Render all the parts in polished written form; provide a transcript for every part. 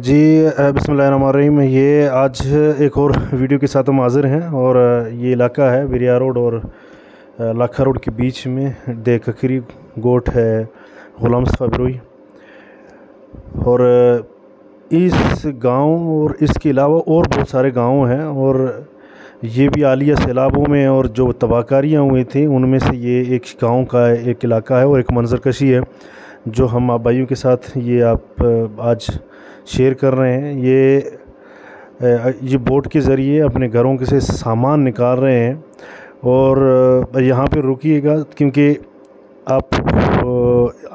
جی بسم اللہ الرحمن الرحیم۔ یہ آج ایک اور ویڈیو کے ساتھ ہم حاضر ہیں، اور یہ علاقہ ہے بریا روڈ اور لاکھا روڈ کے بیچ میں دے ککری گوٹ ہے غلام مصطفیٰ بروئی۔ اور اس گاؤں اور اس کے علاوہ اور بہت سارے گاؤں ہیں، اور یہ بھی حالیہ سیلابوں میں اور جو تباہ کاریاں ہوئی تھیں ان میں سے یہ ایک گاؤں کا ایک علاقہ ہے اور ایک منظر کشی ہے جو ہم آپ بھائیوں کے ساتھ یہ آپ آج شیئر کر رہے ہیں۔ یہ بوٹ کے ذریعے اپنے گھروں کے سے سامان نکال رہے ہیں، اور یہاں پہ رکیے گا کیونکہ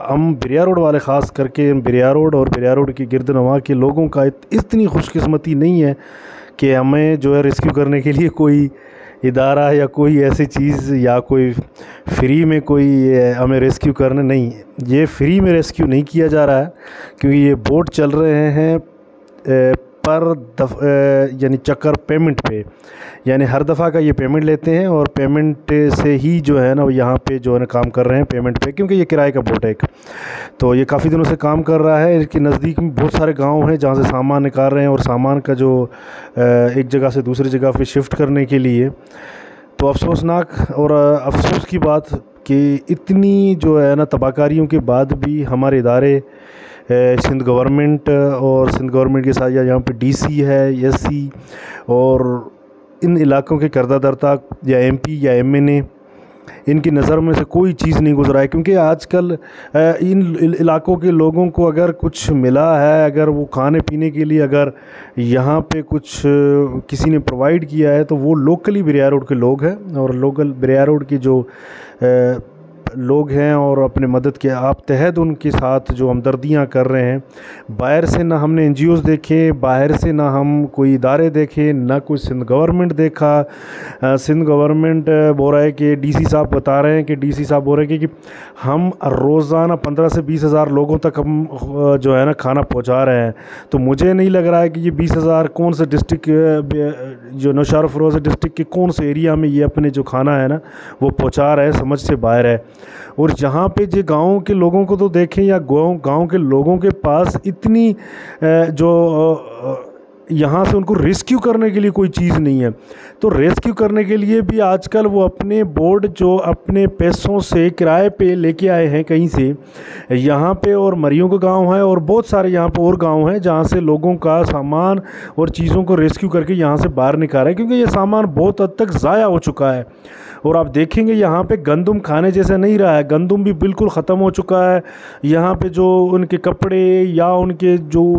ہم بریا روڈ والے خاص کر کے بریا روڈ اور بریا روڈ کی گرد نواح کے لوگوں کا اتنی خوش قسمتی نہیں ہے کہ ہمیں جو ہے ریسکیو کرنے کے لیے کوئی ادارہ یا کوئی ایسی چیز یا کوئی فری میں کوئی ہمیں ریسکیو کرنا نہیں۔ یہ فری میں ریسکیو نہیں کیا جا رہا ہے کیونکہ یہ بوٹ چل رہے ہیں پر یعنی چکر پیمنٹ پہ، یعنی ہر دفعہ کا یہ پیمنٹ لیتے ہیں اور پیمنٹ سے ہی جو ہے نا وہ یہاں پہ جو ہے نا کام کر رہے ہیں پیمنٹ پہ، کیونکہ یہ کرائے کا بوٹ ہے ایک، تو یہ کافی دنوں سے کام کر رہا ہے۔ اس کے نزدیک میں بہت سارے گاؤں ہیں جہاں سے سامان نکال رہے ہیں، اور سامان کا جو ایک جگہ سے دوسری جگہ پہ شفٹ کرنے کے لیے، تو افسوسناک اور افسوس کی بات کہ اتنی جو ہے نا تباہ کاریوں کے بعد بھی ہمارے ادارے سندھ گورنمنٹ اور سندھ گورنمنٹ کے ساتھ یہاں پہ ڈی سی ہے، ایس سی، اور ان علاقوں کے کردہ درتا یا ایم پی یا ایم این اے، ان کی نظر میں سے کوئی چیز نہیں گزرا ہے، کیونکہ آج کل ان علاقوں کے لوگوں کو اگر کچھ ملا ہے، اگر وہ کھانے پینے کے لیے اگر یہاں پہ کچھ کسی نے پرووائڈ کیا ہے تو وہ لوکلی بریا روڈ کے لوگ ہیں، اور لوکل بریا روڈ کے جو لوگ ہیں اور اپنے مدد کے آپ تحت ان کے ساتھ جو ہمدردیاں کر رہے ہیں۔ باہر سے نہ ہم نے این جی اوز دیکھے، باہر سے نہ ہم کوئی ادارے دیکھے، نہ کوئی سندھ گورنمنٹ دیکھا۔ سندھ گورنمنٹ بول رہا ہے کہ ڈی سی صاحب بتا رہے ہیں کہ ہم روزانہ 15 سے 20 ہزار لوگوں تک ہم جو ہے نا کھانا پہنچا رہے ہیں، تو مجھے نہیں لگ رہا ہے کہ یہ 20 ہزار کون سے ڈسٹرکٹ جو نوشہر فیروز ڈسٹرکٹ کے کون سے ایریا میں یہ اپنے جو کھانا ہے نا وہ پہنچا رہے ہیں، سمجھ سے باہر ہے۔ اور یہاں پہ جو گاؤں کے لوگوں کو تو دیکھیں، یا گاؤں کے لوگوں کے پاس اتنی جو یہاں سے ان کو ریسکیو کرنے کے لیے کوئی چیز نہیں ہے، تو ریسکیو کرنے کے لیے بھی آج کل وہ اپنے بورڈ جو اپنے پیسوں سے کرائے پہ لے کے آئے ہیں کہیں سے یہاں پہ، اور مریوں کا گاؤں ہے اور بہت سارے یہاں پہ اور گاؤں ہیں جہاں سے لوگوں کا سامان اور چیزوں کو ریسکیو کر کے یہاں سے باہر نکال رہے ہیں، کیونکہ یہ سامان بہت حد تک ضائع ہو چکا ہے۔ اور آپ دیکھیں گے یہاں پہ گندم کھانے جیسا نہیں رہا ہے، گندم بھی بالکل ختم ہو چکا ہے۔ یہاں پہ جو ان کے کپڑے یا ان کے جو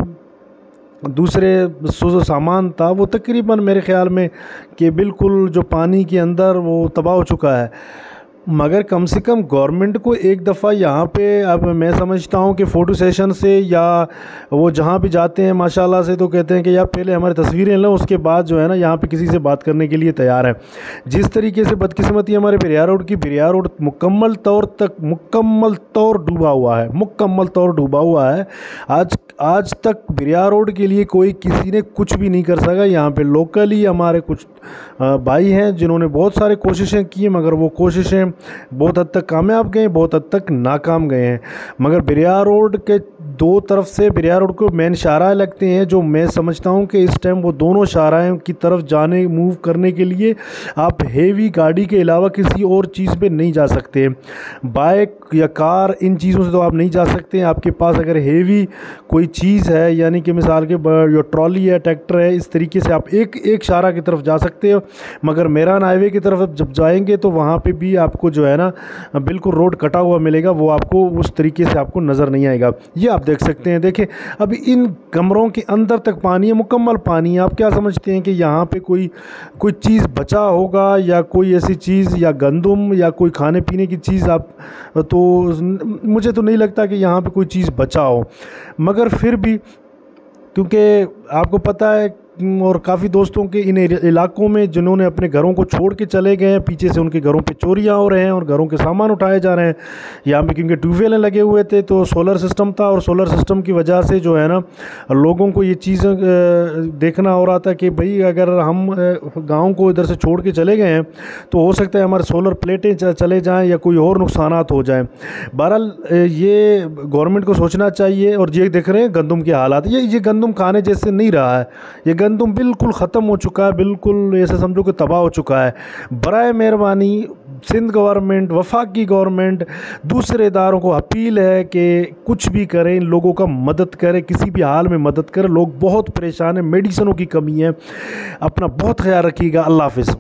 دوسرے سوز و سامان تھا وہ تقریباً میرے خیال میں کہ بالکل جو پانی کے اندر وہ تباہ ہو چکا ہے۔ مگر کم سے کم گورنمنٹ کو ایک دفعہ یہاں پہ، اب میں سمجھتا ہوں کہ فوٹو سیشن سے یا وہ جہاں بھی جاتے ہیں ماشاءاللہ سے تو کہتے ہیں کہ یار پہلے ہماری تصویریں لیں، اس کے بعد جو ہے نا یہاں پہ کسی سے بات کرنے کے لیے تیار ہے۔ جس طریقے سے بدقسمتی ہمارے بریا روڈ مکمل طور ڈوبا ہوا ہے۔ آج تک بریا روڈ کے لیے کسی نے کچھ بھی نہیں کر سکا۔ یہاں پہ لوکلی ہمارے کچھ بھائی ہیں جنہوں نے بہت سارے کوششیں کی، مگر وہ کوششیں بہت حد تک کامیاب گئے، بہت حد تک ناکام گئے ہیں۔ مگر بریا روڈ کے دو طرف سے بریا روڈ کو مین شاہراہ لگتے ہیں، جو میں سمجھتا ہوں کہ اس ٹائم وہ دونوں شاہراہوں کی طرف موو کرنے کے لیے آپ ہیوی گاڑی کے علاوہ کسی اور چیز پہ نہیں جا سکتے، بائک یا کار ان چیزوں سے تو آپ نہیں جا سکتے۔ آپ کے پاس اگر ہیوی کوئی چیز ہے، یعنی کہ مثال کے جو ٹرالی ہے، ٹریکٹر ہے، اس طریقے سے آپ ایک شاہراہ کی طرف جا سکتے ہو۔ مگر میران ہائی وے کی طرف جب جائیں گے تو وہاں پہ بھی آپ کو جو ہے نا بالکل روڈ کٹا ہوا ملے گا، وہ آپ کو اس طریقے سے آپ کو نظر نہیں آئے گا۔ یہ آپ دیکھ سکتے ہیں، دیکھیں اب ان کمروں کے اندر تک پانی ہے، مکمل پانی ہے۔ آپ کیا سمجھتے ہیں کہ یہاں پہ کوئی چیز بچا ہوگا، یا کوئی ایسی چیز یا گندم یا کوئی کھانے پینے کی چیز تو مجھے تو نہیں لگتا کہ یہاں پہ کوئی چیز بچا ہو۔ مگر پھر بھی کیونکہ آپ کو پتہ ہے اور کافی دوستوں کے ان علاقوں میں جنہوں نے اپنے گھروں کو چھوڑ کے چلے گئے ہیں، پیچھے سے ان کے گھروں پہ چوریاں ہو رہے ہیں اور گھروں کے سامان اٹھائے جا رہے ہیں. یہاں پہ کیونکہ ٹیوب ویلیں لگے ہوئے تھے تو سولر سسٹم تھا، اور سولر سسٹم کی وجہ سے جو ہے نا لوگوں کو یہ چیزیں دیکھنا ہو رہا تھا کہ بھئی اگر ہم گاؤں کو ادھر سے چھوڑ کے چلے گئے ہیں تو ہو سکتا ہے ہمارے سولر پلیٹیں چلے جائیں یا کوئی اور نقصانات ہو جائیں. بہرحال یہ گورنمنٹ کو سوچنا چاہیے. اور یہ دیکھ رہے ہیں گندم کے حالات، یہ گندم کھانے جیسے نہیں رہا ہے. یہ گندم بالکل ختم ہو چکا ہے، بالکل ایسے سمجھو کہ تباہ ہو چکا ہے. برائے مہربانی سندھ گورنمنٹ، وفاقی گورنمنٹ، دوسرے اداروں کو اپیل ہے کہ کچھ بھی کریں، ان لوگوں کا مدد کریں، کسی بھی حال میں مدد کریں. لوگ بہت پریشان ہیں، میڈیسنوں کی کمی ہے. اپنا بہت خیال رکھیے گا. اللہ حافظ.